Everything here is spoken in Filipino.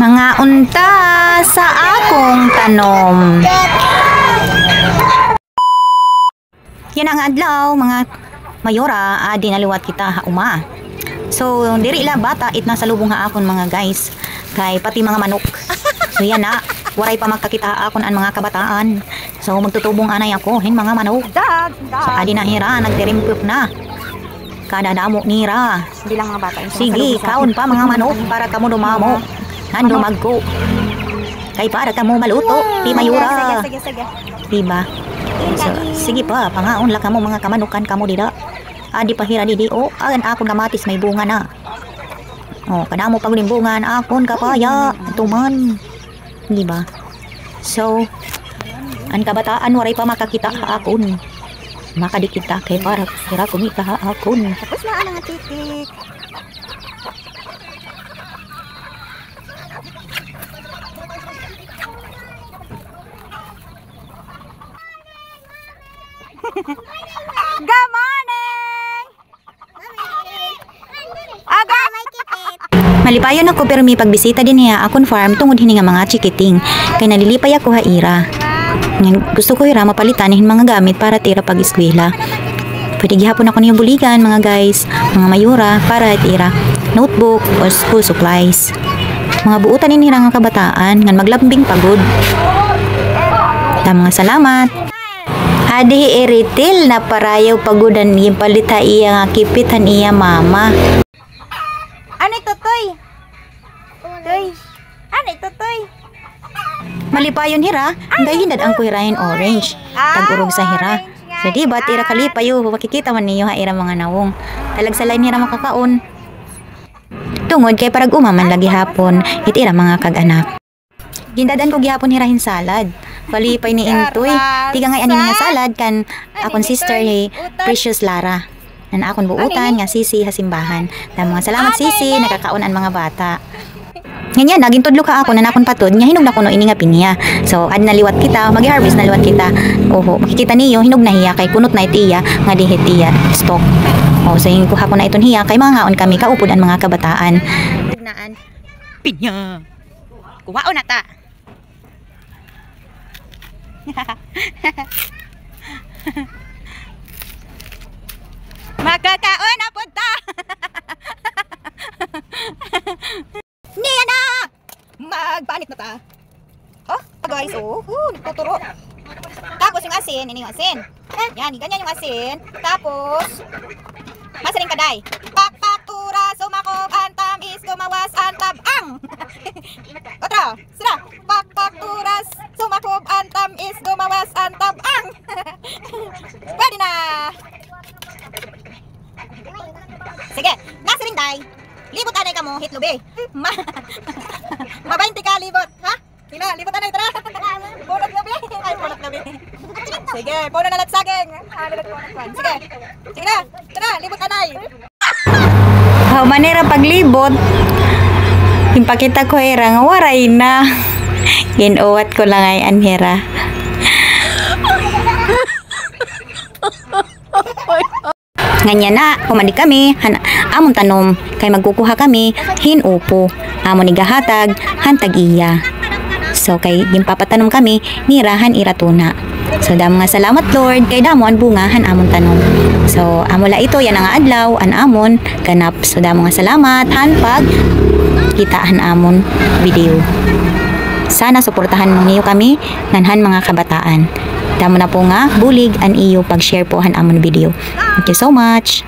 Mga unta sa akong tanom. Yan ang adlaw mga mayora, dinaliwat kita uma. So diri la bata it nasa lubong ha akon mga guys. Kay pati mga manok. So yan na, waray pa magkakita akon ang mga kabataan. So magtutubong anay ako hin mga manok. So adi na hira nagdirimpok na. Kada damo nira. Bilang mga bata. Sige, kaon pa mga manok para kamo dumamo. Nando magko. Kay para kamo maluto, di mayura. Sige. Diba? So, sige pa, pangaon la kamo mga kamanukan kamo dida. Adi pa hira didi o, agan akon kamatis may bunga na. O, kadamo paglimbungan akon kapaya, tuman. Diba? So, ang kabataan waray pa makakita akon. Makadikita kay para hira kumita akon. Tapos na ang titik. Good morning! Aga, may kipit. Malipayon ako pero may pagbisita din niya akon farm tungod hini nga mga chikiting. Kay nalilipay ako haira. Gusto ko hira mapalitan hin mga gamit para tira pag-eskwela. Pwede gihapon ako niyong buligan mga guys, mga mayura para tira notebook o school supplies. Mga buutan ni nga kabataan ngan maglambing pagod. Mga salamat. Adi iritil na parayaw pagudan yung palita iya nga kipitan iya mama. Ano ito, Toy? Toy. Ano ito, Toy? Malipayon hira, dahil ang kuhirahin orange. Tag-urog sa hira. So di ba tira kalipayo, makikita man niyo ha ira mga nawong. Talagsalay hira makakaon. Tungod kay parag umaman lagi hapon, itira mga kag-anak. Gindadan ko gihapon hirahin salad. Palipay ni Intoy. Tiga ngay anin nga salad kan akon sister hey Precious Lara. Nan akon buutan nga Sisi hasimbahan. Mga salamat Sisi, nakakaon ang mga bata. Ganyan, naging tudlo ka ako na nakon patod nya hinog na kuno ini nga pinya. So ad naliwat kita, magi-harvest na liwat kita. Oho, makikita niyo hinog na hiya kay kunot na itiya nga dihetiya stock. Oh, so yung kuha ko na iton hiya kay mga haon kami kaupod ang mga kabataan. Tignaan. Pinya. Kuwaon na ta. Magkakaon na punta. Niya na. Magbanit na ta. Oh, guys, tuturo. Tapos yung asin, ini yung asin. Yan, ganyan yung asin. Tapos masaling kaday. Pakpaktura, sumakob, antam, is gumawas, antab, ang. Otro, sila. Pakpakturas, sumakob, antam, is gumawas, antab, ang. Pwede na. Sige, nasaling day. Libot anay ka mo, hitlubi. Mabainti ka, libot. Ha? Sila, libot anay, tara. Punot labi. Ay, punot labi. Sige, puno na latsaging. Sige, sige na. Tara, libot anay. How manera paglibot. Impakita ko hira nga waray na. Ginuwat ko lang ay anhira. Ganyan na, kumandi kami, amon tanom, kay magkukuha kami, hinupo, amon igahatag, hantag iya. So, kay gimpapatanom kami, nirahan iratuna. So, damo nga salamat Lord, kay damo ang bungahan amon tanom. So, amula ito, yan ang adlaw, an amon, ganap. So, damo nga salamat, hanpag, kitaan amon video. Sana suportahan niyo kami, nanhan mga kabataan. Damo na po nga, bulig an iyo pag-share po han amon video. Thank you so much.